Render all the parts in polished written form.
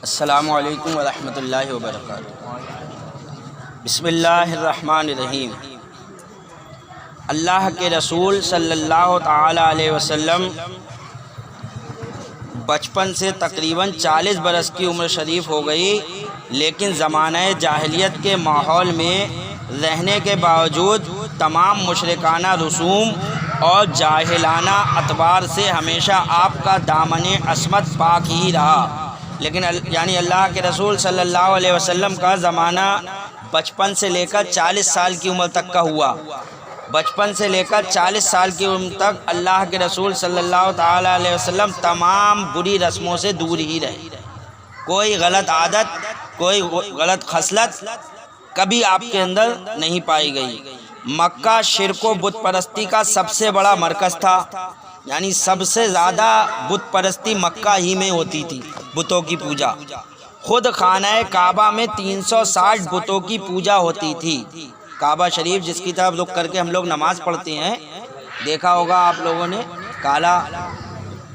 السلام علیکم ورحمۃ اللہ وبرکاتہ۔ بسم اللہ الرحمن الرحیم۔ اللہ کے رسول صلی اللہ تعالی علیہ وسلم بچپن سے تقریباً 40 برس کی عمر شریف ہو گئی، لیکن زمانہ جاہلیت کے ماحول میں رہنے کے باوجود تمام مشرکانہ رسوم اور جاہلانہ اطوار سے ہمیشہ آپ کا دامن عصمت پاک ہی رہا۔ لیکن یعنی اللہ کے رسول صلی اللہ علیہ وسلم کا زمانہ بچپن سے لے کر 40 سال کی عمر تک کا ہوا۔ بچپن سے لے کر 40 سال کی عمر تک اللہ کے رسول صلی اللہ تعالی علیہ وسلم تمام بری رسموں سے دور ہی رہے۔ کوئی غلط عادت، کوئی غلط خصلت کبھی آپ کے اندر نہیں پائی گئی۔ مکہ شرک و بت پرستی کا سب سے بڑا مرکز تھا، یعنی سب سے زیادہ بت پرستی مکہ ہی میں ہوتی تھی، بتوں کی پوجا۔ خود خانہ کعبہ میں 360 بتوں کی پوجا ہوتی تھی۔ کعبہ شریف جس کی طرف رخ کر کے ہم لوگ نماز پڑھتے ہیں، دیکھا ہوگا آپ لوگوں نے کالا،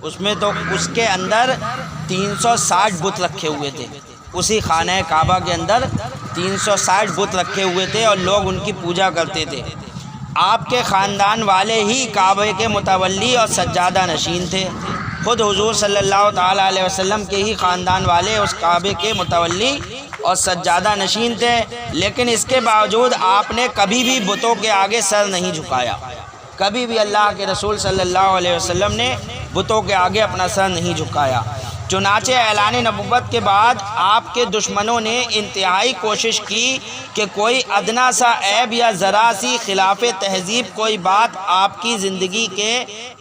اس میں تو اس کے اندر 360 بت رکھے ہوئے تھے۔ اسی خانہ کعبہ کے اندر 360 بت رکھے ہوئے تھے اور لوگ ان کی پوجا کرتے تھے۔ آپ کے خاندان والے ہی کعبے کے متولی اور سجادہ نشین تھے۔ خود حضور صلی اللہ تعالیٰ علیہ وسلم کے ہی خاندان والے اس کعبے کے متولی اور سجادہ نشین تھے، لیکن اس کے باوجود آپ نے کبھی بھی بتوں کے آگے سر نہیں جھکایا۔ کبھی بھی اللہ کے رسول صلی اللہ علیہ وسلم نے بتوں کے آگے اپنا سر نہیں جھکایا۔ چنانچہ اعلان نبوت کے بعد آپ کے دشمنوں نے انتہائی کوشش کی کہ کوئی ادنا سا عیب یا ذرا سی خلاف تہذیب کوئی بات آپ کی زندگی کے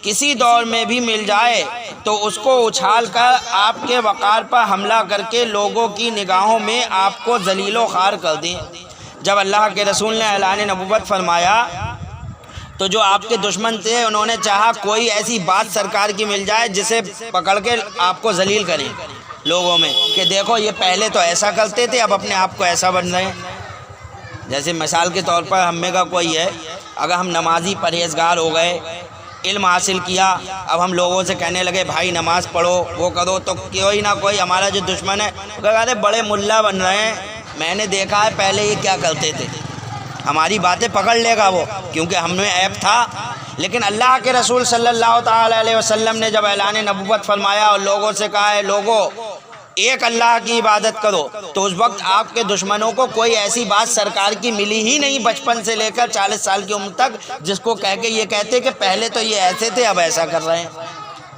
کسی دور میں بھی مل جائے تو اس کو اچھال کر آپ کے وقار پر حملہ کر کے لوگوں کی نگاہوں میں آپ کو ذلیل و خوار کر دیں۔ جب اللہ کے رسول نے اعلان نبوت فرمایا تو جو آپ کے دشمن تھے انہوں نے چاہا کوئی ایسی بات سرکار کی مل جائے جسے پکڑ کے آپ کو ذلیل کریں لوگوں میں، کہ دیکھو یہ پہلے تو ایسا کرتے تھے، اب اپنے آپ کو ایسا بن رہے ہیں۔ جیسے مثال کے طور پر ہم میں کا کوئی ہے، اگر ہم نمازی پرہیزگار ہو گئے، علم حاصل کیا، اب ہم لوگوں سے کہنے لگے بھائی نماز پڑھو، وہ کرو، تو کوئی نہ کوئی ہمارا جو دشمن ہے وہ کہتے بڑے ملا بن رہے ہیں، میں نے دیکھا ہے پہلے یہ کیا کرتے تھے، ہماری باتیں پکڑ لے گا وہ، کیونکہ ہم میں عیب تھا۔ لیکن اللہ کے رسول صلی اللہ تعالی علیہ وسلم نے جب اعلان نبوت فرمایا اور لوگوں سے کہا ہے لوگوں ایک اللہ کی عبادت کرو، تو اس وقت آپ کے دشمنوں کو کوئی ایسی بات سرکار کی ملی ہی نہیں بچپن سے لے کر 40 سال کی عمر تک جس کو کہہ کے یہ کہتے کہ پہلے تو یہ ایسے تھے اب ایسا کر رہے ہیں۔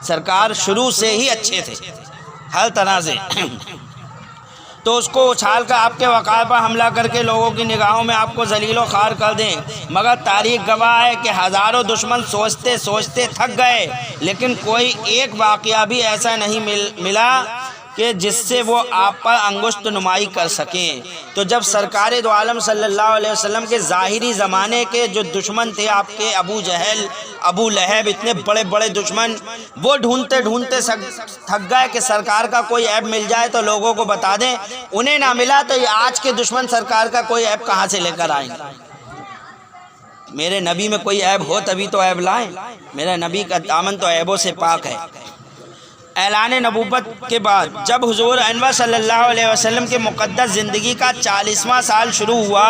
سرکار شروع سے ہی اچھے تھے ہر طرح سے، تو اس کو اچھال کر آپ کے وقار پر حملہ کر کے لوگوں کی نگاہوں میں آپ کو ذلیل و خوار کر دیں۔ مگر تاریخ گواہ ہے کہ ہزاروں دشمن سوچتے سوچتے تھک گئے، لیکن کوئی ایک واقعہ بھی ایسا نہیں ملا کہ جس سے وہ آپ پر انگشت نمائی کر سکیں۔ تو جب سرکار دو عالم صلی اللہ علیہ وسلم کے ظاہری زمانے کے جو دشمن تھے آپ کے ابو جہل، ابو لہب، اتنے بڑے بڑے دشمن، وہ ڈھونڈتے ڈھونڈتے تھک گئے کہ سرکار کا کوئی عیب مل جائے تو لوگوں کو بتا دیں، انہیں نہ ملا تو یہ آج کے دشمن سرکار کا کوئی عیب کہاں سے لے کر آئیں گے؟ میرے نبی میں کوئی عیب ہو تبھی تو عیب لائیں، میرا نبی کا دامن تو عیبوں سے پاک ہے۔ اعلان نبوت کے بعد جب حضور انور صلی اللہ علیہ وسلم کے مقدس زندگی کا 40واں سال شروع ہوا،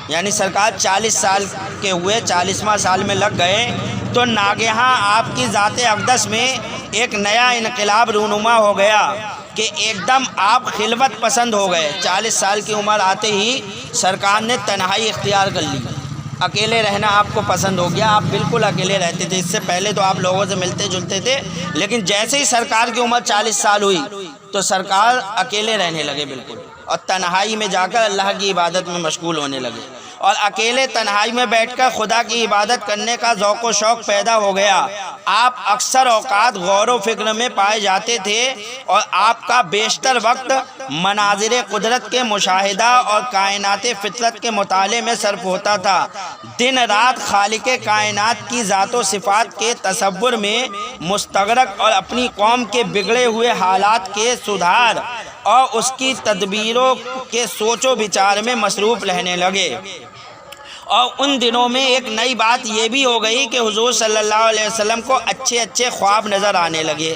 یعنی سرکار 40 سال کے ہوئے، 40واں سال میں لگ گئے، تو ناگہاں آپ کی ذات اقدس میں ایک نیا انقلاب رونما ہو گیا کہ ایک دم آپ خلوت پسند ہو گئے۔ 40 سال کی عمر آتے ہی سرکار نے تنہائی اختیار کر لی، اکیلے رہنا آپ کو پسند ہو گیا، آپ بالکل اکیلے رہتے تھے۔ اس سے پہلے تو آپ لوگوں سے ملتے جلتے تھے، لیکن جیسے ہی سرکار کی عمر 40 سال ہوئی تو سرکار اکیلے رہنے لگے بالکل، اور تنہائی میں جا کر اللہ کی عبادت میں مشغول ہونے لگے، اور اکیلے تنہائی میں بیٹھ کر خدا کی عبادت کرنے کا ذوق و شوق پیدا ہو گیا۔ آپ اکثر اوقات غور و فکر میں پائے جاتے تھے اور آپ کا بیشتر وقت مناظر قدرت کے مشاہدہ اور کائنات فطرت کے مطالعے میں صرف ہوتا تھا۔ دن رات خالق کائنات کی ذات و صفات کے تصور میں مستغرق اور اپنی قوم کے بگڑے ہوئے حالات کے سدھار اور اس کی تدبیروں کے سوچ و بچار میں مصروف رہنے لگے۔ اور ان دنوں میں ایک نئی بات یہ بھی ہو گئی کہ حضور صلی اللہ علیہ وسلم کو اچھے اچھے خواب نظر آنے لگے۔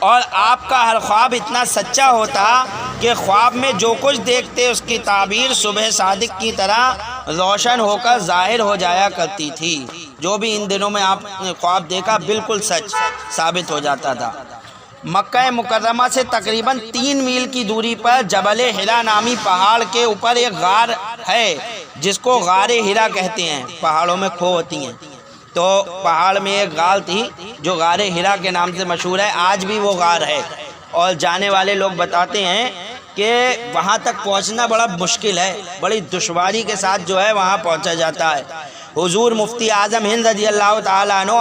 اور آپ کا ہر خواب اتنا سچا ہوتا کہ خواب میں جو کچھ دیکھتے اس کی تعبیر صبح صادق کی طرح روشن ہو کر ظاہر ہو جایا کرتی تھی۔ جو بھی ان دنوں میں آپ نے خواب دیکھا بالکل سچ ثابت ہو جاتا تھا۔ مکہ مکرمہ سے تقریباً 3 میل کی دوری پر جبل ہرا نامی پہاڑ کے اوپر ایک غار ہے جس کو غار ہرا کہتے ہیں۔ پہاڑوں میں کھو ہوتی ہیں، تو پہاڑ میں ایک غار تھی جو غار ہرا کے نام سے مشہور ہے۔ آج بھی وہ غار ہے، اور جانے والے لوگ بتاتے ہیں کہ وہاں تک پہنچنا بڑا مشکل ہے، بڑی دشواری کے ساتھ جو ہے وہاں پہنچا جاتا ہے۔ حضور مفتی اعظم ہند رضی اللہ تعالیٰ عنہ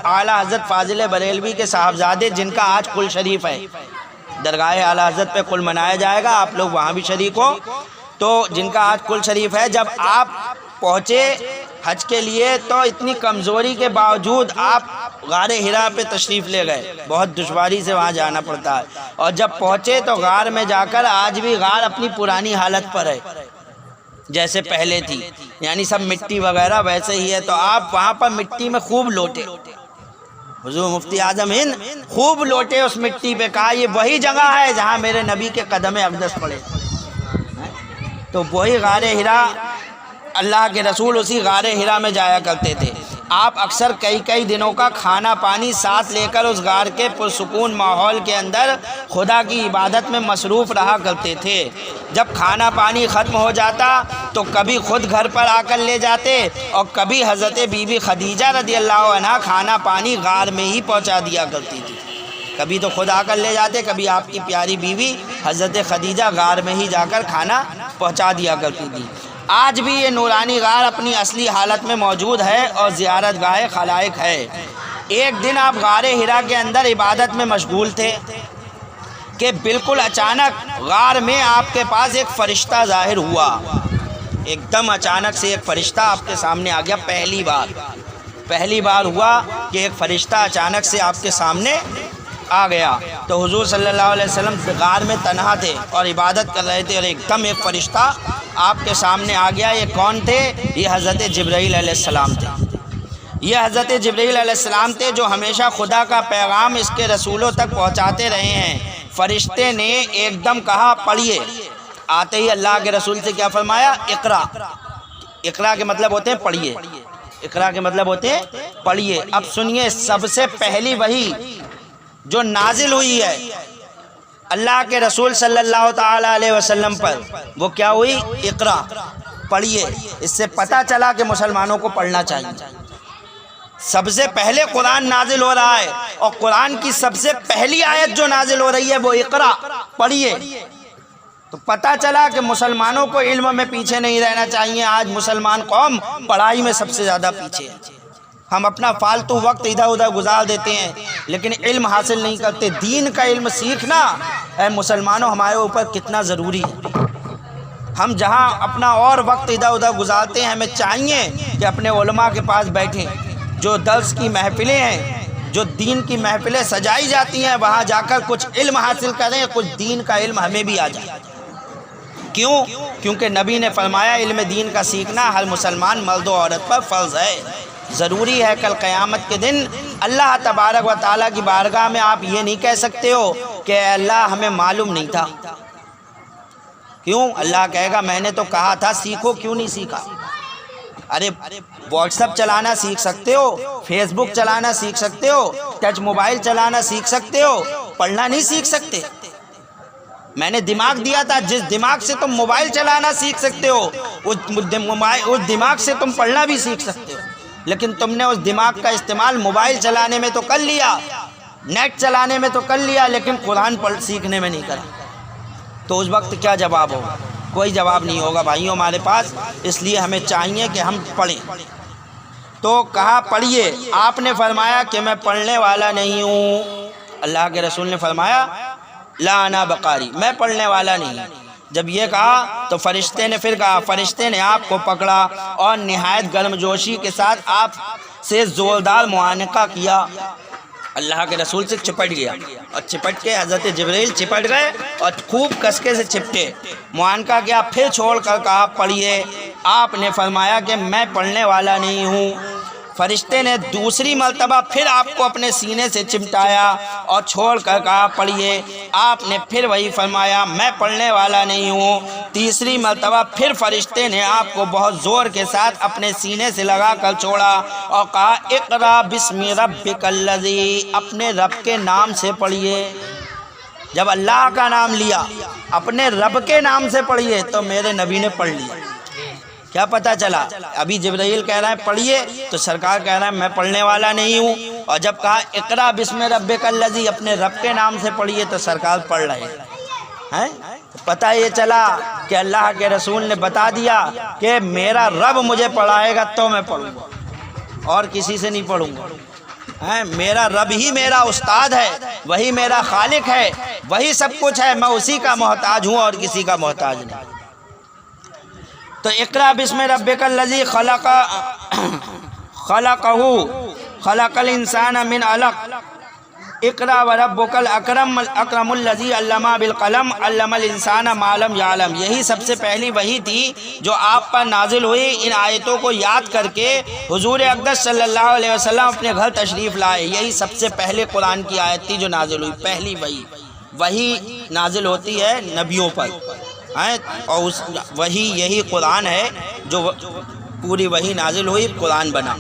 اعلیٰ حضرت فاضل بریلوی کے صاحبزادے، جن کا آج کل شریف ہے، درگاہ اعلیٰ حضرت پہ کل منایا جائے گا، آپ لوگ وہاں بھی شریک ہو، تو جن کا آج کل شریف ہے، جب آپ پہنچے حج کے لیے تو اتنی کمزوری کے باوجود آپ غار ہرا پہ تشریف لے گئے۔ بہت دشواری سے وہاں جانا پڑتا ہے، اور جب پہنچے تو غار میں جا کر آج بھی غار اپنی پرانی حالت پر ہے جیسے پہلے تھی، یعنی سب مٹی وغیرہ ویسے ہی ہے۔ تو آپ وہاں پر مٹی میں خوب لوٹے، حضور مفتی اعظم ہند خوب لوٹے اس مٹی پہ، کہا یہ وہی جگہ ہے جہاں میرے نبی کے قدم اقدس پڑے۔ تو وہی غار ہرا، اللہ کے رسول اسی غار ہرا میں جایا کرتے تھے۔ آپ اکثر کئی دنوں کا کھانا پانی ساتھ لے کر اس غار کے پرسکون ماحول کے اندر خدا کی عبادت میں مصروف رہا کرتے تھے۔ جب کھانا پانی ختم ہو جاتا تو کبھی خود گھر پر آ کر لے جاتے، اور کبھی حضرت بی بی خدیجہ رضی اللہ عنہ کھانا پانی غار میں ہی پہنچا دیا کرتی تھی۔ کبھی تو خود آ کر لے جاتے، کبھی آپ کی پیاری بیوی حضرت خدیجہ غار میں ہی جا کر کھانا پہنچا دیا کرتی تھی۔ آج بھی یہ نورانی غار اپنی اصلی حالت میں موجود ہے اور زیارت گاہ خلائق ہے۔ ایک دن آپ غار ہرا کے اندر عبادت میں مشغول تھے کہ بالکل اچانک غار میں آپ کے پاس ایک فرشتہ ظاہر ہوا۔ ایک دم اچانک سے ایک فرشتہ آپ کے سامنے آ گیا۔ پہلی بار ہوا کہ ایک فرشتہ اچانک سے آپ کے سامنے آ گیا۔ تو حضور صلی اللہ علیہ وسلم غار میں تنہا تھے اور عبادت کر رہے تھے، اور ایک دم ایک فرشتہ آپ کے سامنے آ گیا۔ یہ کون تھے؟ یہ حضرت جبرائیل علیہ السلام تھے۔ یہ حضرت جبرائیل علیہ السلام تھے جو ہمیشہ خدا کا پیغام اس کے رسولوں تک پہنچاتے رہے ہیں۔ فرشتے نے ایک دم کہا پڑھیے۔ آتے ہی اللہ کے رسول سے کیا فرمایا؟ اقرا۔ اقرا کے مطلب ہوتے ہیں پڑھیے، اقرا کے مطلب ہوتے ہیں پڑھیے۔ اب سنیے، سب سے پہلی وحی جو نازل ہوئی ہے اللہ کے رسول صلی اللہ تعالیٰ علیہ وسلم پر، وہ کیا ہوئی؟ اقرا، پڑھیے۔ اس سے پتہ چلا کہ مسلمانوں کو پڑھنا چاہیے۔ سب سے پہلے قرآن نازل ہو رہا ہے، اور قرآن کی سب سے پہلی آیت جو نازل ہو رہی ہے وہ اقرا، پڑھیے۔ تو پتہ چلا کہ مسلمانوں کو علم میں پیچھے نہیں رہنا چاہیے۔ آج مسلمان قوم پڑھائی میں سب سے زیادہ پیچھے ہے۔ ہم اپنا فالتو وقت ادھر ادھر گزار دیتے ہیں، لیکن علم حاصل نہیں کرتے۔ دین کا علم سیکھنا اے مسلمانوں ہمارے اوپر کتنا ضروری ہے۔ ہم جہاں اپنا اور وقت ادھر ادھر گزارتے ہیں، ہمیں چاہیے کہ اپنے علماء کے پاس بیٹھیں۔ جو درس کی محفلیں ہیں، جو دین کی محفلیں سجائی جاتی ہیں، وہاں جا کر کچھ علم حاصل کریں، کچھ دین کا علم ہمیں بھی آ جائے۔ کیوں؟ کیونکہ نبی نے فرمایا علم دین کا سیکھنا ہر مسلمان مرد و عورت پر فرض ہے، ضروری ہے۔ کل قیامت کے دن اللہ تبارک و تعالیٰ کی بارگاہ میں آپ یہ نہیں کہہ سکتے ہو کہ اے اللہ ہمیں معلوم نہیں تھا۔ کیوں؟ اللہ کہے گا میں نے تو کہا تھا سیکھو، کیوں نہیں سیکھا؟ ارے واٹس ایپ چلانا سیکھ سکتے ہو، فیس بک چلانا سیکھ سکتے ہو، ٹچ موبائل چلانا سیکھ سکتے ہو، پڑھنا نہیں سیکھ سکتے؟ میں نے دماغ دیا تھا، جس دماغ سے تم موبائل چلانا سیکھ سکتے ہو اس دماغ سے تم پڑھنا بھی سیکھ سکتے ہو، لیکن تم نے اس دماغ کا استعمال موبائل چلانے میں تو کر لیا، نیٹ چلانے میں تو کر لیا، لیکن قرآن سیکھنے میں نہیں کرا۔ تو اس وقت کیا جواب ہوگا؟ کوئی جواب نہیں ہوگا بھائیوں ہمارے پاس۔ اس لیے ہمیں چاہیے کہ ہم پڑھیں۔ تو کہا پڑھیے۔ آپ نے فرمایا کہ میں پڑھنے والا نہیں ہوں۔ اللہ کے رسول نے فرمایا لا انا بقاری، میں پڑھنے والا نہیں۔ جب یہ کہا تو فرشتے نے پھر کہا، فرشتے نے آپ کو پکڑا اور نہایت گرم جوشی کے ساتھ آپ سے زوردار معانقہ کیا۔ اللہ کے رسول سے چپٹ گیا، اور چپٹ کے حضرت جبرائیل چپٹ گئے اور خوب کسکے سے چپٹے، معانقہ کیا، پھر چھوڑ کر کہا پڑھیے۔ آپ نے فرمایا کہ میں پڑھنے والا نہیں ہوں۔ فرشتے نے دوسری مرتبہ پھر آپ کو اپنے سینے سے چمٹایا اور چھوڑ کر کہا پڑھیے۔ آپ نے پھر وہی فرمایا میں پڑھنے والا نہیں ہوں۔ تیسری مرتبہ پھر فرشتے نے آپ کو بہت زور کے ساتھ اپنے سینے سے لگا کر چھوڑا اور کہا اقرا بسم ربک الذی، اپنے رب کے نام سے پڑھیے۔ جب اللہ کا نام لیا اپنے رب کے نام سے پڑھیے تو میرے نبی نے پڑھ لیا۔ کیا پتہ چلا؟ ابھی جبرائیل کہہ رہا ہے پڑھیے تو سرکار کہہ رہا ہے میں پڑھنے والا نہیں ہوں، اور جب کہا اقرا بسم ربک الذی، اپنے رب کے نام سے پڑھیے، تو سرکار پڑھ رہے ہیں۔ پتہ یہ چلا کہ اللہ کے رسول نے بتا دیا کہ میرا رب مجھے پڑھائے گا تو میں پڑھوں گا اور کسی سے نہیں پڑھوں گا۔ میرا رب ہی میرا استاد ہے، وہی میرا خالق ہے، وہی سب کچھ ہے، میں اسی کا محتاج ہوں اور کسی کا محتاج نہیں۔ تو اقرا بسم ربک الذی خلق الانسان من علق اقرا وربک الاکرم الذی علم بالقلم علم الانسان ما لم یعلم۔ یہی سب سے پہلی وحی تھی جو آپ پر نازل ہوئی۔ ان آیتوں کو یاد کر کے حضور اقدس صلی اللہ علیہ وسلم اپنے گھر تشریف لائے۔ یہی سب سے پہلے قرآن کی آیت تھی جو نازل ہوئی، پہلی وحی نازل ہوتی ہے نبیوں پر، اور وہی یہی قرآن ہے جو پوری وحی نازل ہوئی، قرآن بنا۔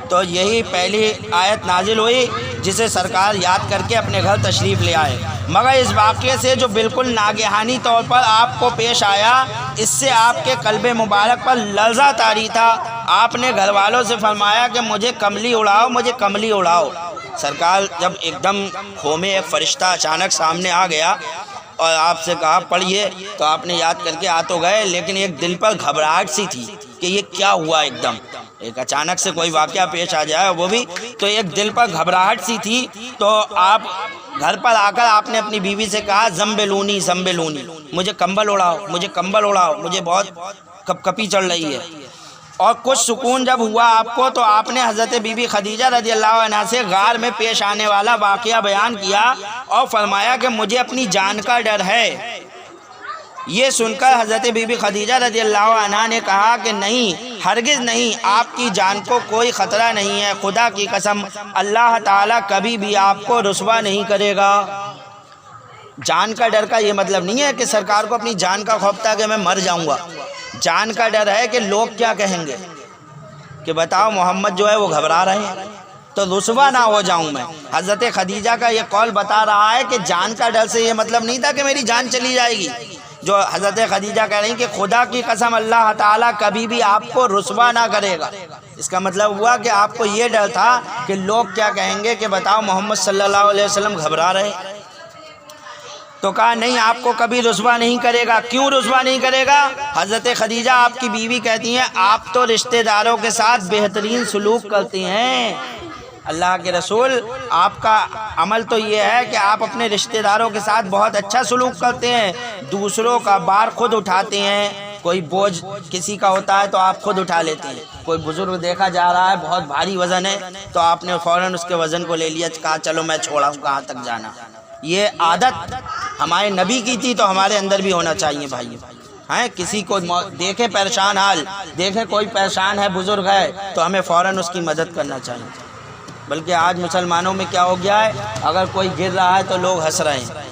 تو یہی پہلی آیت نازل ہوئی جسے سرکار یاد کر کے اپنے گھر تشریف لے آئے۔ مگر اس واقعے سے جو بالکل ناگہانی طور پر آپ کو پیش آیا، اس سے آپ کے قلب مبارک پر لرزہ طاری تھا۔ آپ نے گھر والوں سے فرمایا کہ مجھے کملی اڑاؤ، مجھے کملی اڑاؤ۔ سرکار جب ایک دم کھو میں ایک فرشتہ اچانک سامنے آ گیا اور آپ سے کہا پڑھیے، تو آپ نے یاد کر کے آ تو گئے، لیکن ایک دل پر گھبراہٹ سی تھی کہ یہ کیا ہوا، ایک دم ایک اچانک سے کوئی واقعہ پیش آ جائے وہ بھی، تو ایک دل پر گھبراہٹ سی تھی۔ تو آپ گھر پر آ کر آپ نے اپنی بیوی سے کہا زمبلونی زمبلونی، مجھے کمبل اڑاؤ، مجھے کمبل اڑاؤ، مجھے بہت کپ کپی چڑھ رہی ہے۔ اور کچھ سکون جب ہوا آپ کو تو آپ نے حضرت بی بی خدیجہ رضی اللہ عنہا سے غار میں پیش آنے والا واقعہ بیان کیا اور فرمایا کہ مجھے اپنی جان کا ڈر ہے۔ یہ سن کر حضرت بی بی خدیجہ رضی اللہ عنہا نے کہا کہ نہیں، ہرگز نہیں، آپ کی جان کو کوئی خطرہ نہیں ہے، خدا کی قسم اللہ تعالیٰ کبھی بھی آپ کو رسوا نہیں کرے گا۔ جان کا ڈر کا یہ مطلب نہیں ہے کہ سرکار کو اپنی جان کا خوف تھا کہ میں مر جاؤں گا۔ جان کا ڈر ہے کہ لوگ کیا کہیں گے، کہ بتاؤ محمد جو ہے وہ گھبرا رہے ہیں تو رسوا نہ ہو جاؤں میں۔ حضرت خدیجہ کا یہ قول بتا رہا ہے کہ جان کا ڈر سے یہ مطلب نہیں تھا کہ میری جان چلی جائے گی۔ جو حضرت خدیجہ کہہ رہی ہیں کہ خدا کی قسم اللہ تعالیٰ کبھی بھی آپ کو رسوا نہ کرے گا، اس کا مطلب ہوا کہ آپ کو یہ ڈر تھا کہ لوگ کیا کہیں گے، کہ بتاؤ محمد صلی اللہ علیہ وسلم گھبرا رہے ہیں۔ تو کہا نہیں، آپ کو کبھی رسوا نہیں کرے گا۔ کیوں رسوا نہیں کرے گا؟ حضرت خدیجہ آپ کی بیوی کہتی ہیں آپ تو رشتہ داروں کے ساتھ بہترین سلوک کرتی ہیں۔ اللہ کے رسول، آپ کا عمل تو یہ ہے کہ آپ اپنے رشتہ داروں کے ساتھ بہت اچھا سلوک کرتے ہیں، دوسروں کا بار خود اٹھاتے ہیں۔ کوئی بوجھ کسی کا ہوتا ہے تو آپ خود اٹھا لیتے ہیں۔ کوئی بزرگ دیکھا جا رہا ہے بہت بھاری وزن ہے تو آپ نے فوراً اس کے وزن کو لے لیا، کہا چلو میں چھوڑا ہوں، کہاں تک جانا۔ یہ عادت ہمارے نبی کی تھی تو ہمارے اندر بھی ہونا چاہیے بھائیو۔ کسی کو دیکھیں پریشان حال، دیکھیں کوئی پریشان ہے، بزرگ ہے، تو ہمیں فوراً اس کی مدد کرنا چاہیے۔ بلکہ آج مسلمانوں میں کیا ہو گیا ہے، اگر کوئی گر رہا ہے تو لوگ ہنس رہے ہیں۔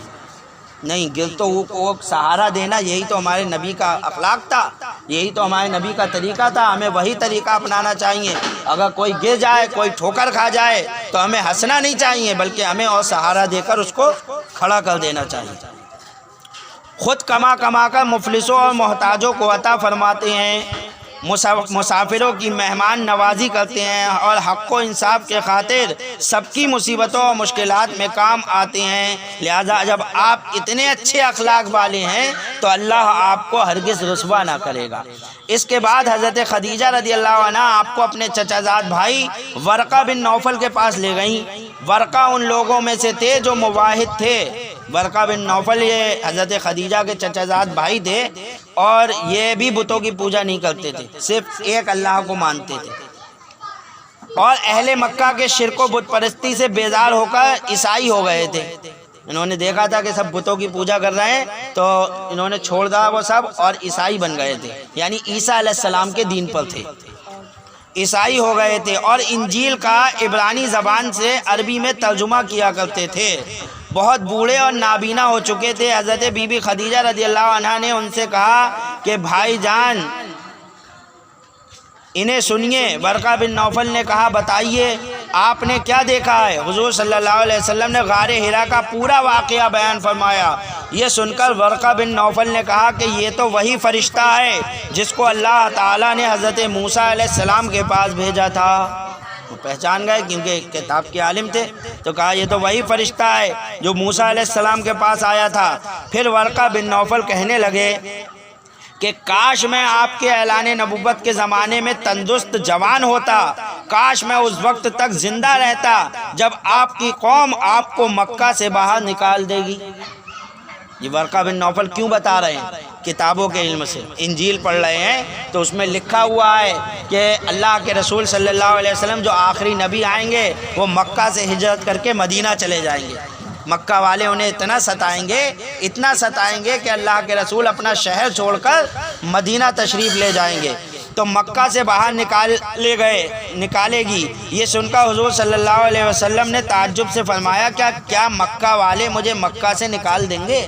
نہیں، گر تو وہ سہارا دینا، یہی تو ہمارے نبی کا اخلاق تھا، یہی تو ہمارے نبی کا طریقہ تھا، ہمیں وہی طریقہ اپنانا چاہیے۔ اگر کوئی گر جائے، کوئی ٹھوکر کھا جائے تو ہمیں ہنسنا نہیں چاہیے، بلکہ ہمیں اور سہارا دے کر اس کو کھڑا کر دینا چاہیے۔ خود کما کما کر مفلسوں اور محتاجوں کو عطا فرماتے ہیں، مسافروں کی مہمان نوازی کرتے ہیں اور حق و انصاف کے خاطر سب کی مصیبتوں اور مشکلات میں کام آتے ہیں۔ لہذا جب آپ اتنے اچھے اخلاق والے ہیں تو اللہ آپ کو ہرگز رسوا نہ کرے گا۔ اس کے بعد حضرت خدیجہ رضی اللہ عنہ آپ کو اپنے چچا زاد بھائی ورقہ بن نوفل کے پاس لے گئیں۔ ورقہ ان لوگوں میں سے تھے جو موحد تھے۔ ورقہ بن نوفل یہ حضرت خدیجہ کے چچا زاد بھائی تھے اور یہ بھی بتوں کی پوجا نہیں کرتے تھے، صرف ایک اللہ کو مانتے تھے، اور اہل مکہ کے شرک و بت پرستی سے بیزار ہو کر عیسائی ہو گئے تھے۔ انہوں نے دیکھا تھا کہ سب بتوں کی پوجا کر رہے ہیں تو انہوں نے چھوڑ دیا وہ سب اور عیسائی بن گئے تھے، یعنی عیسیٰ علیہ السلام کے دین پر تھے۔ عیسائی ہو گئے تھے اور انجیل کا عبرانی زبان سے عربی میں ترجمہ کیا کرتے تھے، بہت بوڑھے اور نابینا ہو چکے تھے۔ حضرت بی بی خدیجہ رضی اللہ عنہا نے ان سے کہا کہ بھائی جان انہیں سنیے۔ ورقہ بن نوفل نے کہا بتائیے آپ نے کیا دیکھا ہے؟ حضور صلی اللہ علیہ وسلم نے غار حرا کا پورا واقعہ بیان فرمایا۔ یہ سن کر ورقہ بن نوفل نے کہا کہ یہ تو وہی فرشتہ ہے جس کو اللہ تعالیٰ نے حضرت موسیٰ علیہ السلام کے پاس بھیجا تھا۔ وہ پہچان گئے کیونکہ کتاب کے عالم تھے، تو کہا یہ تو وہی فرشتہ ہے جو موسیٰ علیہ السلام کے پاس آیا تھا۔ پھر ورقہ بن نوفل کہنے لگے کہ کاش میں آپ کے اعلان نبوت کے زمانے میں تندرست جوان ہوتا، کاش میں اس وقت تک زندہ رہتا جب آپ کی قوم آپ کو مکہ سے باہر نکال دے گی۔ یہ ورقہ بن نوفل کیوں بتا رہے ہیں؟ کتابوں کے علم سے انجیل پڑھ رہے ہیں تو اس میں لکھا ہوا ہے کہ اللہ کے رسول صلی اللہ علیہ وسلم جو آخری نبی آئیں گے وہ مکہ سے ہجرت کر کے مدینہ چلے جائیں گے۔ مکہ والے انہیں اتنا ستائیں گے کہ اللہ کے رسول اپنا شہر چھوڑ کر مدینہ تشریف لے جائیں گے، تو مکہ سے باہر نکالے گی۔ یہ سن کر حضور صلی اللہ علیہ وسلم نے تعجب سے فرمایا کیا مکہ والے مجھے مکہ سے نکال دیں گے؟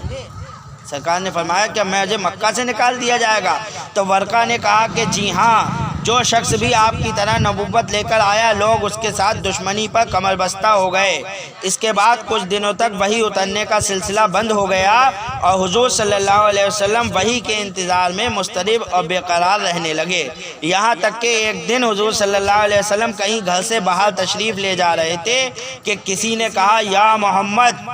سرکار نے فرمایا کہ مجھے مکہ سے نکال دیا جائے گا؟ تو ورقہ نے کہا کہ جی ہاں، جو شخص بھی آپ کی طرح نبوت لے کر آیا لوگ اس کے ساتھ دشمنی پر کمر بستہ ہو گئے۔ اس کے بعد کچھ دنوں تک وحی اترنے کا سلسلہ بند ہو گیا اور حضور صلی اللہ علیہ وسلم وحی کے انتظار میں مضطرب اور بے قرار رہنے لگے، یہاں تک کہ ایک دن حضور صلی اللہ علیہ وسلم کہیں گھر سے باہر تشریف لے جا رہے تھے کہ کسی نے کہا یا محمد،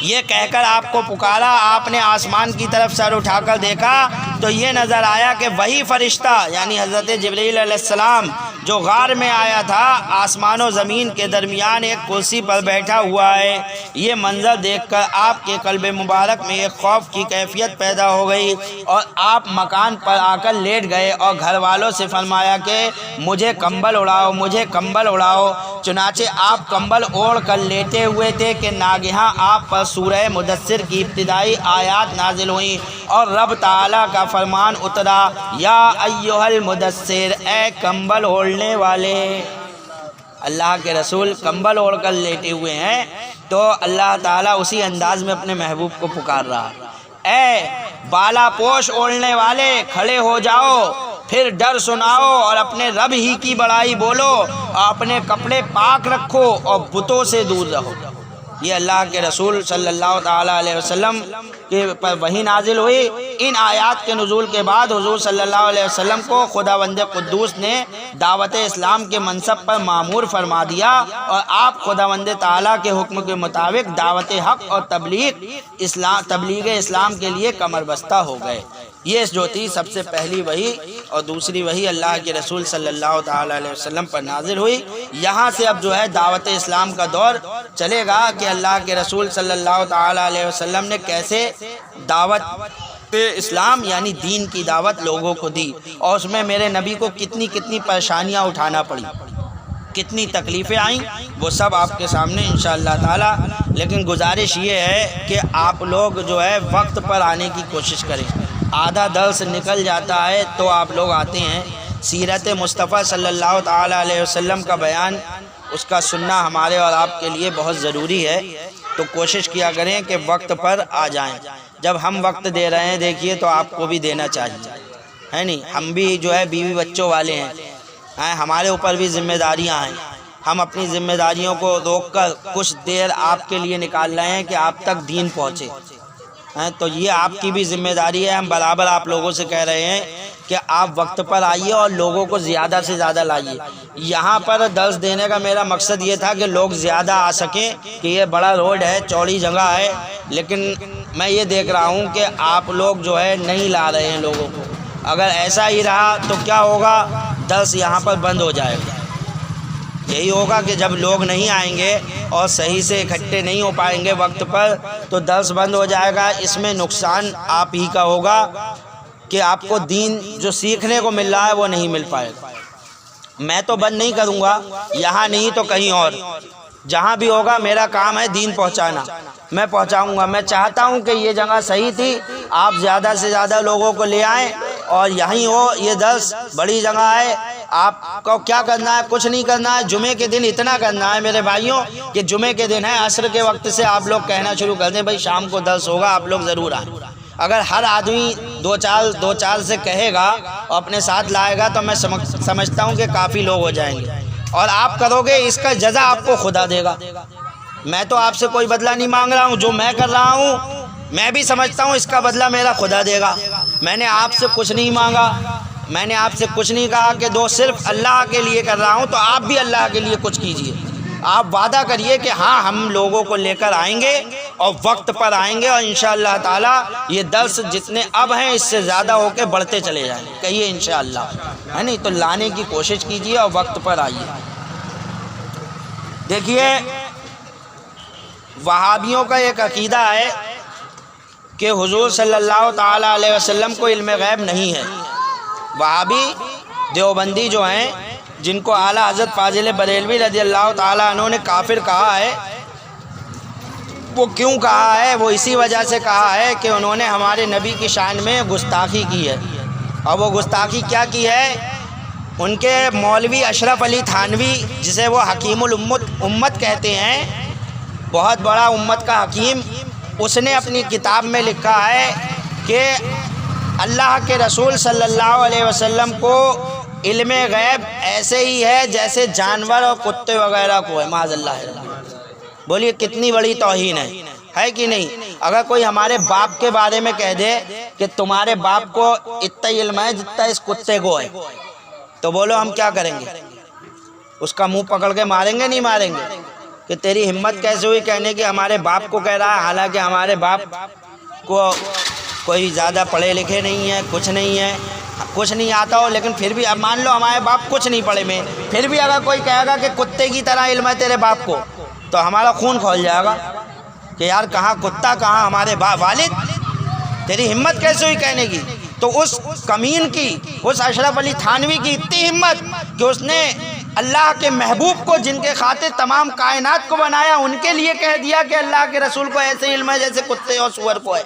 یہ کہہ کر آپ کو پکارا۔ آپ نے آسمان کی طرف سر اٹھا کر دیکھا تو یہ نظر آیا کہ وہی فرشتہ یعنی حضرت جبرائیل علیہ السلام جو غار میں آیا تھا آسمان و زمین کے درمیان ایک کرسی پر بیٹھا ہوا ہے۔ یہ منظر دیکھ کر آپ کے قلب مبارک میں ایک خوف کی کیفیت پیدا ہو گئی اور آپ مکان پر آ کر لیٹ گئے اور گھر والوں سے فرمایا کہ مجھے کمبل اڑاؤ۔ چنانچہ آپ کمبل اوڑھ کر لیٹے ہوئے تھے کہ ناگہاں آپ پر سورہ مدثر کی ابتدائی آیات نازل ہوئیں اور رب تعالیٰ کا فرمان اترا، یا ایھا المدثر، اے کمبل اوڑھنے والے۔ اللہ کے رسول کمبل اوڑھ کر لیٹے ہوئے ہیں تو اللہ تعالیٰ اسی انداز میں اپنے محبوب کو پکار رہا، اے بالا پوش اوڑھنے والے کھڑے ہو جاؤ، پھر ڈر سناؤ اور اپنے رب ہی کی بڑائی بولو اور اپنے کپڑے پاک رکھو اور بتوں سے دور رہو۔ یہ اللہ کے رسول صلی اللہ تعالیٰ علیہ وسلم کے پر وحی نازل ہوئی۔ ان آیات کے نزول کے بعد حضور صلی اللہ علیہ وسلم کو خداوند قدوس نے دعوت اسلام کے منصب پر مامور فرما دیا اور آپ خداوند تعالیٰ کے حکم کے مطابق دعوت حق اور تبلیغ اسلام کے لیے کمر بستہ ہو گئے۔ یہ جو تھی سب سے پہلی وحی اور دوسری وحی اللہ کے رسول صلی اللہ تعالیٰ علیہ وسلم پر نازل ہوئی۔ یہاں سے اب جو ہے دعوت اسلام کا دور چلے گا کہ اللہ کے رسول صلی اللہ تعالیٰ علیہ وسلم نے کیسے دعوت اسلام یعنی دین کی دعوت لوگوں کو دی اور اس میں میرے نبی کو کتنی پریشانیاں اٹھانا پڑی، کتنی تکلیفیں آئیں، وہ سب آپ کے سامنے انشاءاللہ تعالیٰ۔ لیکن گزارش یہ ہے کہ آپ لوگ جو ہے وقت پر آنے کی کوشش کریں۔ آدھا درس نکل جاتا ہے تو آپ لوگ آتے ہیں۔ سیرت مصطفیٰ صلی اللہ تعالیٰ علیہ وسلم کا بیان، اس کا سننا ہمارے اور آپ کے لیے بہت ضروری ہے، تو کوشش کیا کریں کہ وقت پر آ جائیں۔ جب ہم وقت دے رہے ہیں دیکھیے تو آپ کو بھی دینا چاہیے، ہے نہیں؟ ہم بھی جو ہے بیوی بچوں والے ہیں، ہمارے اوپر بھی ذمہ داریاں ہیں۔ ہم اپنی ذمہ داریوں کو روک کر کچھ دیر آپ کے لیے نکال رہے ہیں کہ آپ تک دین پہنچے، تو یہ آپ کی بھی ذمہ داری ہے۔ ہم برابر آپ لوگوں سے کہہ رہے ہیں کہ آپ وقت پر آئیے اور لوگوں کو زیادہ سے زیادہ لائیے۔ یہاں پر درس دینے کا میرا مقصد یہ تھا کہ لوگ زیادہ آ سکیں، کہ یہ بڑا روڈ ہے، چوڑی جگہ ہے، لیکن میں یہ دیکھ رہا ہوں کہ آپ لوگ جو ہے نہیں لا رہے ہیں لوگوں کو۔ اگر ایسا ہی رہا تو کیا ہوگا؟ درس یہاں پر بند ہو جائے گا۔ یہی ہوگا کہ جب لوگ نہیں آئیں گے اور صحیح سے اکٹھے نہیں ہو پائیں گے وقت پر تو درس بند ہو جائے گا۔ اس میں نقصان آپ ہی کا ہوگا کہ آپ کو دین جو سیکھنے کو مل رہا ہے وہ نہیں مل پائے گا۔ میں تو بند نہیں کروں گا، یہاں نہیں تو کہیں اور، جہاں بھی ہوگا میرا کام ہے دین پہنچانا، میں پہنچاؤں گا۔ میں چاہتا ہوں کہ یہ جگہ صحیح تھی، آپ زیادہ سے زیادہ لوگوں کو لے آئیں اور یہیں ہو۔ یہ درس بڑی جگہ ہے، آپ کو کیا کرنا ہے؟ کچھ نہیں کرنا ہے. جمعے کے دن اتنا کرنا ہے میرے بھائیوں کہ جمعے کے دن ہے عصر کے وقت سے آپ لوگ کہنا شروع کر دیں بھائی شام کو درس ہوگا، آپ لوگ ضرور آئیں. اگر ہر آدمی دو چار سے کہے گا اور اپنے ساتھ لائے گا تو میں سمجھتا ہوں کہ کافی لوگ ہو جائیں گے، اور آپ کرو گے اس کا جزا آپ کو خدا دے گا. میں تو آپ سے کوئی بدلہ نہیں مانگ رہا ہوں، جو میں کر رہا ہوں میں بھی سمجھتا ہوں اس کا بدلہ میرا خدا دے گا. میں نے آپ سے کچھ نہیں مانگا، میں نے آپ سے کچھ نہیں کہا کہ دو صرف اللہ کے لیے کر رہا ہوں، تو آپ بھی اللہ کے لیے کچھ کیجئے. آپ وعدہ کریے کہ ہاں ہم لوگوں کو لے کر آئیں گے اور وقت پر آئیں گے، اور انشاءاللہ تعالی یہ درس جتنے اب ہیں اس سے زیادہ ہو کے بڑھتے چلے جائیں گے. کہیے انشاءاللہ، ہے نہیں؟ تو لانے کی کوشش کیجئے اور وقت پر آئیے. دیکھیے وہابیوں کا ایک عقیدہ ہے کہ حضور صلی اللہ تعالیٰ علیہ وسلم کو علم غیب نہیں ہے. وہابی دیوبندی جو ہیں، جن کو اعلیٰ حضرت فاضل بریلوی رضی اللہ تعالیٰ عنہ نے کافر کہا ہے، وہ کیوں کہا ہے؟ وہ اسی وجہ سے کہا ہے کہ انہوں نے ہمارے نبی کی شان میں گستاخی کی ہے. اور وہ گستاخی کیا کی ہے؟ ان کے مولوی اشرف علی تھانوی، جسے وہ حکیم الامت کہتے ہیں، بہت بڑا امت کا حکیم، اس نے اپنی کتاب میں لکھا ہے کہ اللہ کے رسول صلی اللہ علیہ وسلم کو علم غیب ایسے ہی ہے جیسے جانور اور کتے وغیرہ کو ہے. معاذ اللہ. بولیے کتنی بڑی توہین ہے کہ نہیں؟ اگر کوئی ہمارے باپ کے بارے میں کہہ دے کہ تمہارے باپ کو اتنا علم ہے جتنا اس کتے کو ہے، تو بولو ہم کیا کریں گے؟ اس کا منہ پکڑ کے ماریں گے؟ نہیں ماریں گے. کہ تیری ہمت کیسے ہوئی کہنے کی ہمارے باپ کو کہہ رہا ہے، حالانکہ ہمارے باپ کو کوئی زیادہ پڑھے لکھے نہیں ہے، کچھ نہیں ہے، کچھ نہیں آتا ہو، لیکن پھر بھی اب مان لو ہمارے باپ کچھ نہیں پڑھے میں، پھر بھی اگر کوئی کہے گا کہ کتے کی طرح علم ہے تیرے باپ کو، تو ہمارا خون کھول جائے گا کہ یار کہاں کتا کہاں ہمارے والد، تیری ہمت کیسے ہوئی کہنے کی؟ تو اس کمین کی، اس اشرف علی تھانوی کی اتنی ہمت کہ اس نے اللہ کے محبوب کو، جن کے خاطر تمام کائنات کو بنایا، ان کے لیے کہہ دیا کہ اللہ کے رسول کو ایسے علم ہے جیسے کتے اور سور کو ہے.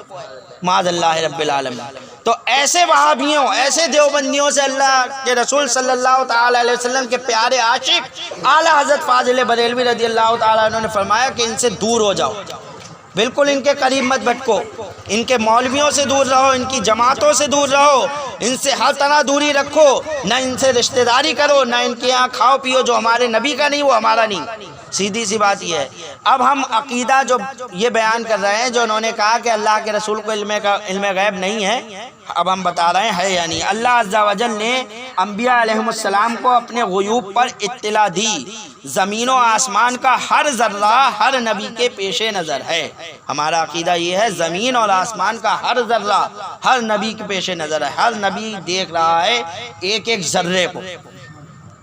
معاذ اللہ رب العالمین. تو ایسے وہابیوں، ایسے دیوبندیوں سے اللہ کے رسول صلی اللہ تعالی علیہ وسلم کے پیارے عاشق اعلیٰ حضرت فاضل بریلوی رضی اللہ تعالیٰ عنہ نے فرمایا کہ ان سے دور ہو جاؤ، بالکل ان کے قریب مت بھٹکو، ان کے مولویوں سے دور رہو، ان کی جماعتوں سے دور رہو، ان سے ہر طرح دوری رکھو، نہ ان سے رشتہ داری کرو، نہ ان کے یہاں کھاؤ پیو، جو ہمارے نبی کا نہیں وہ ہمارا نہیں. سیدھی سی بات یہ ہے. اب ہم عقیدہ جو یہ بیان کر رہے ہیں، جو انہوں نے کہا کہ اللہ کے رسول کو علم غیب نہیں ہے، اب ہم بتا رہے ہیں ہے یا نہیں. اللہ عز و جل نے انبیاء علیہ السلام کو اپنے غیوب پر اطلاع دی. زمین و آسمان کا ہر ذرہ ہر نبی کے پیش نظر ہے. ہمارا عقیدہ یہ ہے زمین اور آسمان کا ہر ذرہ ہر نبی کے پیش نظر ہے. ہر نبی دیکھ رہا ہے ایک ایک ذرے کو،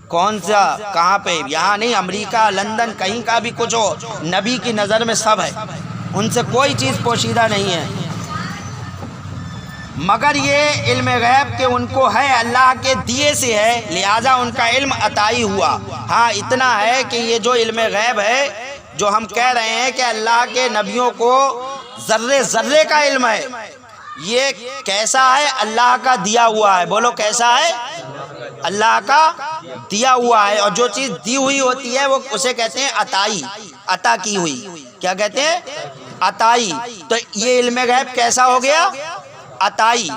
کون سا کہاں پہ، یہاں نہیں، امریکہ لندن کہیں کا بھی کچھ ہو، نبی کی نظر میں سب ہے، ان سے کوئی چیز پوشیدہ نہیں ہے. مگر یہ علم غیب کہ ان کو ہے، اللہ کے دیے سے ہے، لہذا ان کا علم عطائی ہوا. ہاں اتنا ہے کہ یہ جو علم غیب ہے، جو ہم کہہ رہے ہیں کہ اللہ کے نبیوں کو ذرے ذرے کا علم ہے، یہ کیسا ہے؟ اللہ کا دیا ہوا ہے. بولو کیسا ہے؟ اللہ کا دیا ہوا ہے. اور جو چیز دی ہوئی ہوتی ہے وہ اسے کہتے ہیں عطائی، عطا کی ہوئی. کیا کہتے ہیں؟ عطائی. تو یہ علم غیب کیسا ہو گیا؟ عطائی.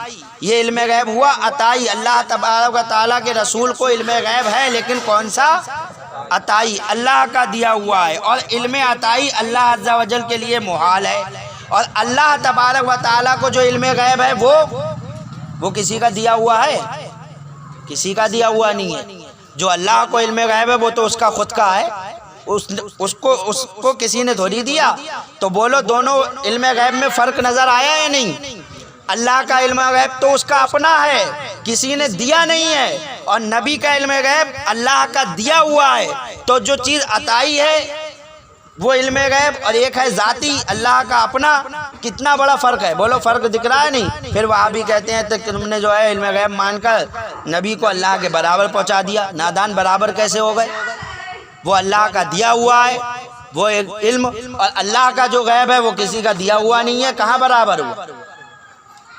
یہ علم غیب ہوا عطائی. اللہ تبارک و تعالیٰ کے رسول کو علم غیب ہے، لیکن کون سا؟ عطائی، اللہ کا دیا ہوا ہے. اور علم عطائی اللہ عز و جل کے لیے محال ہے. اور اللہ تبارک و تعالیٰ کو جو علم غیب ہے وہ کسی کا دیا ہوا ہے؟ کسی کا دیا ہوا نہیں ہے. جو اللہ کو علم غیب ہے وہ تو اس کا خود کا ہے، اس کو کسی نے تھوڑی دیا. تو بولو دونوں علم غیب میں فرق نظر آیا یا نہیں؟ اللہ کا علم غیب تو اس کا اپنا ہے، کسی نے دیا نہیں ہے. اور نبی کا علم غیب اللہ کا دیا ہوا ہے. تو جو چیز عطائی ہے وہ علم غیب، اور ایک ہے ذاتی اللہ کا اپنا. کتنا بڑا فرق ہے، بولو فرق دکھ رہا ہے نہیں؟ پھر وہاں بھی کہتے ہیں کہ تم نے جو ہے علم غیب مان کر نبی کو اللہ کے برابر پہنچا دیا. نادان برابر کیسے ہو گئے؟ وہ اللہ کا دیا ہوا ہے وہ ایک علم، اور اللہ کا جو غیب ہے وہ کسی کا دیا ہوا نہیں ہے. کہاں برابر ہوا؟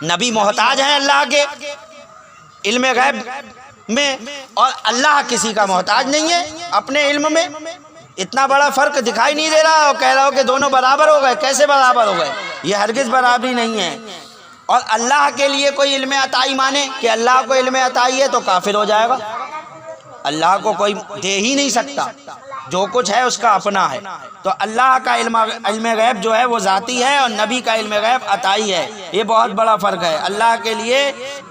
نبی محتاج ہیں اللہ کے علم غیب میں اور اللہ کسی کا محتاج نہیں ہے اپنے علم میں. اتنا بڑا فرق دکھائی نہیں دے رہا اور کہہ رہا ہو کہ دونوں برابر ہو گئے. کیسے برابر ہو گئے؟ یہ ہرگز برابری نہیں ہے. اور اللہ کے لیے کوئی علم عطائی مانے کہ اللہ کو علم عطائی ہے تو کافر ہو جائے گا. اللہ کو کوئی دے ہی نہیں سکتا، جو کچھ ہے اس کا اپنا ہے. تو اللہ کا علم غیب جو ہے وہ ذاتی ہے اور نبی کا علم غیب عطائی ہے. یہ بہت بڑا فرق ہے. اللہ کے لیے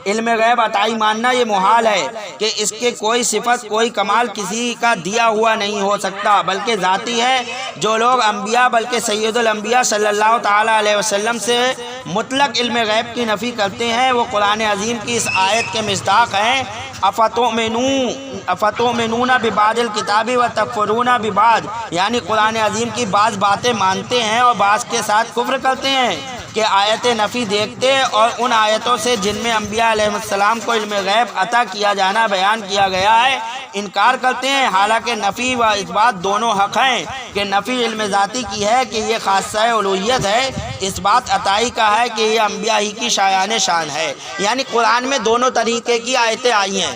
علم غیب عطائی ماننا یہ محال ہے کہ اس کے کوئی صفت کوئی کمال کسی کا دیا ہوا نہیں ہو سکتا، بلکہ ذاتی ہے. جو لوگ انبیاء بلکہ سید الانبیاء صلی اللہ تعالیٰ علیہ وسلم سے مطلق علم غیب کی نفی کرتے ہیں وہ قرآن عظیم کی اس آیت کے مصداق ہیں. افتؤمنون ببعض الکتاب وتکفرون ببعض، یعنی قرآن عظیم کی بعض باتیں مانتے ہیں اور بعض کے ساتھ کفر کرتے ہیں کہ آیت نفی دیکھتے اور ان آیتوں سے جن میں انبیاء علیہ السلام کو علم غیب عطا کیا جانا بیان کیا گیا ہے انکار کرتے ہیں. حالانکہ نفی و اثبات دونوں حق ہیں کہ نفی علم ذاتی کی ہے کہ یہ خاصہ الوہیت ہے، اس بات عطائی کا ہے کہ یہ انبیاء ہی کی شایان شان ہے. یعنی قرآن میں دونوں طریقے کی آیتیں آئی ہیں.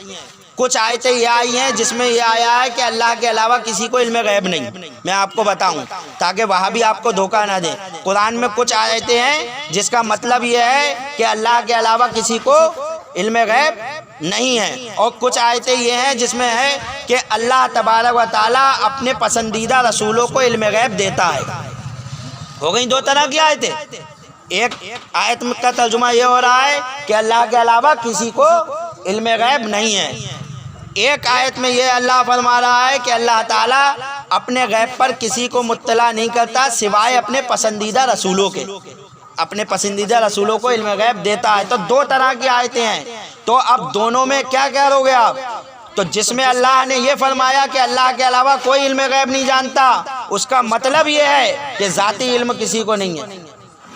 کچھ آیتیں یہ آئی ہیں جس میں یہ آیا ہے کہ اللہ کے علاوہ کسی کو علم غیب نہیں. میں آپ کو بتاؤں تاکہ وہاں بھی آپ کو دھوکہ نہ دیں. قرآن میں کچھ آیتیں ہیں جس کا مطلب یہ ہے کہ اللہ کے علاوہ کسی کو علم غیب نہیں ہے، اور کچھ آیتیں یہ ہیں جس میں ہے کہ اللہ تبارک و تعالیٰ اپنے پسندیدہ رسولوں کو علم غیب دیتا ہے. ہو گئی دو طرح کی آیتیں. ایک آیت کا ترجمہ یہ ہو رہا ہے کہ اللہ کے علاوہ کسی کو علم غیب نہیں ہے. ایک آیت میں یہ اللہ فرما رہا ہے کہ اللہ تعالیٰ اپنے غیب پر کسی کو مطلع نہیں کرتا سوائے اپنے پسندیدہ رسولوں کے. اپنے پسندیدہ رسولوں کو علم غیب دیتا ہے. تو دو طرح کی آیتیں ہیں. تو اب دونوں میں کیا کہہ رہو گے آپ؟ تو جس میں اللہ نے یہ فرمایا کہ اللہ کے علاوہ کوئی علم غیب نہیں جانتا، اس کا مطلب یہ ہے کہ ذاتی علم کسی کو نہیں ہے،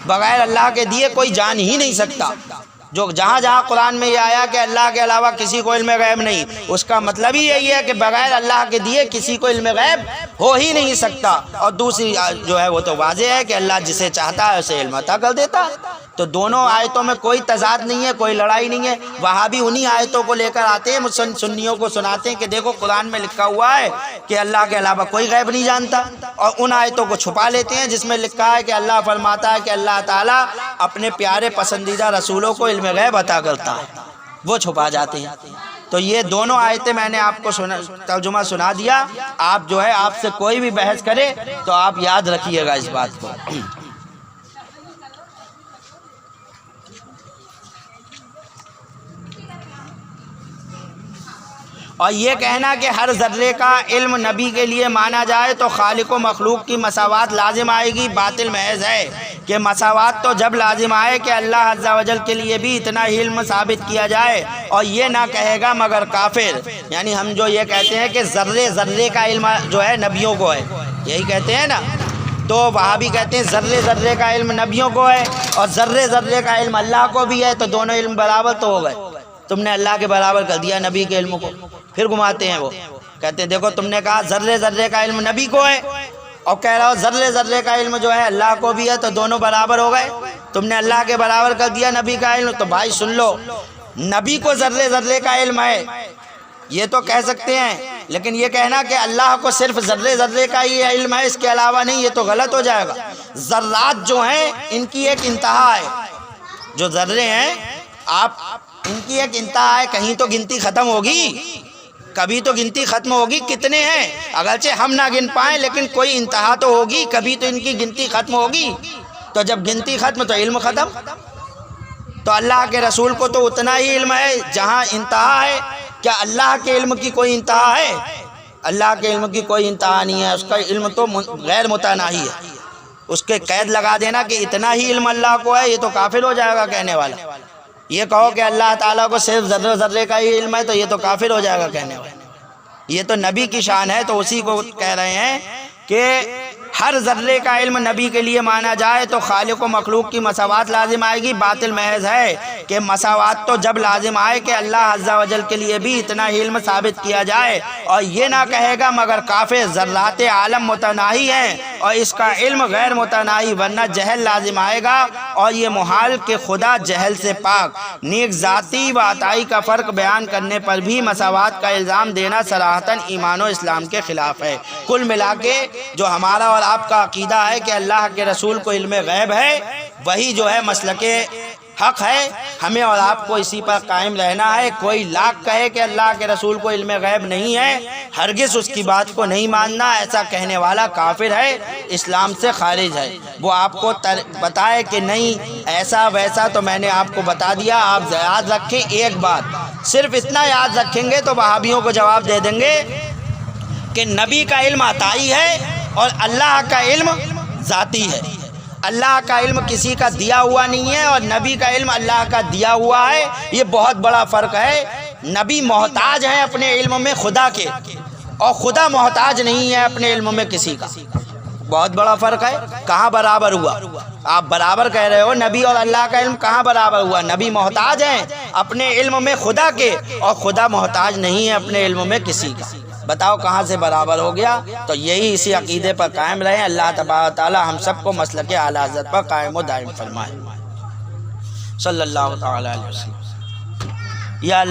بغیر اللہ کے دیے کوئی جان ہی نہیں سکتا. جو جہاں جہاں قرآن میں یہ آیا کہ اللہ کے علاوہ کسی کو علم غیب نہیں، اس کا مطلب ہی یہی ہے کہ بغیر اللہ کے دیے کسی کو علم غیب ہو ہی نہیں سکتا. اور دوسری جو ہے وہ تو واضح ہے کہ اللہ جسے چاہتا ہے اسے علم عطا کر دیتا ہے. تو دونوں آیتوں میں کوئی تضاد نہیں ہے، کوئی لڑائی نہیں ہے. وہاں بھی انہی آیتوں کو لے کر آتے ہیں، سنیوں کو سناتے ہیں کہ دیکھو قرآن میں لکھا ہوا ہے کہ اللہ کے علاوہ کوئی غیب نہیں جانتا، اور ان آیتوں کو چھپا لیتے ہیں جس میں لکھا ہے کہ اللہ فرماتا ہے کہ اللہ تعالیٰ اپنے پیارے پسندیدہ رسولوں کو علم غیب عطا کرتا ہے، وہ چھپا جاتے ہیں. تو یہ دونوں آیتیں میں نے آپ کو ترجمہ سنا دیا. آپ جو ہے آپ سے کوئی بھی بحث کرے تو آپ یاد رکھیے گا اس بات کو. اور یہ کہنا کہ ہر ذرے کا علم نبی کے لیے مانا جائے تو خالق و مخلوق کی مساوات لازم آئے گی، باطل محض ہے. کہ مساوات تو جب لازم آئے کہ اللہ عز و جل کے لیے بھی اتنا ہی علم ثابت کیا جائے، اور یہ نہ کہے گا مگر کافر. یعنی ہم جو یہ کہتے ہیں کہ ذرے ذرے کا علم جو ہے نبیوں کو ہے، یہی کہتے ہیں نا، تو وہاں بھی کہتے ہیں ذرے ذرے کا علم نبیوں کو ہے اور ذرے ذرے کا علم اللہ کو بھی ہے. تو دونوں علم برابر تو ہو گئے. تم نے اللہ کے برابر کر دیا نبی کے علم کو. پھر گھماتے ہیں، وہ کہتے ہیں دیکھو تم نے کہا ذرے ذرے کا علم نبی کو ہے اور کہہ رہا ہو ذرے ذرے کا علم جو ہے اللہ کو بھی ہے، تو دونوں برابر ہو گئے. تم نے اللہ کے برابر کر دیا نبی کا علم. تو بھائی سن لو، نبی کو ذرے ذرے کا علم ہے یہ تو کہہ سکتے ہیں، لیکن یہ کہنا کہ اللہ کو صرف ذرے ذرے کا ہی علم ہے اس کے علاوہ نہیں، یہ تو غلط ہو جائے گا. ذرات جو ہیں ان کی ایک انتہا ہے. جو ذرے ہیں ان کی ایک انتہا ہے. کہیں تو گنتی ختم ہوگی، کبھی تو گنتی ختم ہوگی. کتنے ہیں اگرچہ ہم نہ گن پائیں لیکن کوئی انتہا تو ہوگی، کبھی تو ان کی گنتی ختم ہوگی. تو جب گنتی ختم تو علم ختم. تو اللہ کے رسول کو تو اتنا ہی علم ہے جہاں انتہا ہے. کیا اللہ کے علم کی کوئی انتہا ہے؟ اللہ کے علم کی کوئی انتہا نہیں ہے. اس کا علم تو غیر متناہی ہے. اس کے قید لگا دینا کہ اتنا ہی علم اللہ کو ہے، یہ تو کافر ہو جائے گا کہنے والا. یہ کہو کہ اللہ تعالیٰ کو صرف ذرے ذرے کا ہی علم ہے تو یہ تو کافر ہو جائے گا کہنے والا. یہ تو نبی کی شان ہے، تو اسی کو کہہ رہے ہیں کہ ہر ذرے کا علم نبی کے لیے مانا جائے تو خالق و مخلوق کی مساوات لازم آئے گی. باطل محض ہے کہ مساوات تو جب لازم آئے کہ اللہ عز و جل کے لیے بھی اتنا ہی علم ثابت کیا جائے، اور یہ نہ کہے گا مگر کافر ذرات عالم متناہی ہیں اور اس کا علم غیر متناہی، ورنہ جہل لازم آئے گا، اور یہ محال کہ خدا جہل سے پاک۔ نیک ذاتی و عطائی کا فرق بیان کرنے پر بھی مساوات کا الزام دینا صراحتاً ایمان و اسلام کے خلاف ہے۔ کل ملا کے جو ہمارا اور آپ کا عقیدہ ہے کہ اللہ کے رسول کو علم غیب ہے، وہی جو ہے مسلک حق ہے، ہمیں اور آپ کو اسی پر قائم رہنا ہے۔ کوئی لاکھ کہے کہ اللہ کے رسول کو علم غیب نہیں ہے، ہرگز اس کی بات کو نہیں ماننا۔ ایسا کہنے والا کافر ہے، اسلام سے خارج ہے۔ وہ آپ کو بتائے کہ نہیں ایسا ویسا، تو میں نے آپ کو بتا دیا۔ آپ یاد رکھیں ایک بات، صرف اتنا یاد رکھیں گے تو وہابیوں کو جواب دے دیں گے کہ نبی کا علم عطائی ہے اور اللہ کا علم ذاتی ہے۔ اللہ کا علم کسی کا دیا ہوا نہیں ہے اور نبی کا علم اللہ کا دیا ہوا ہے، یہ بہت بڑا فرق ہے۔ نبی محتاج ہیں اپنے علم میں خدا کے، اور خدا محتاج نہیں ہے اپنے علم میں کسی کا، بہت بڑا فرق ہے۔ کہاں برابر ہوا؟ آپ برابر کہہ رہے ہو، نبی اور اللہ کا علم کہاں برابر ہوا؟ نبی محتاج ہیں اپنے علم میں خدا کے، اور خدا محتاج نہیں ہے اپنے علم میں کسی کا۔ بتاؤ کہاں سے برابر ہو گیا؟ تو یہی اسی عقیدے پر قائم رہیں۔ اللہ تبارک تعالی ہم سب کو مسلک اعلی حضرت پر قائم و دائم فرمائے۔ صلی اللہ تعالی علیہ وسلم۔ یا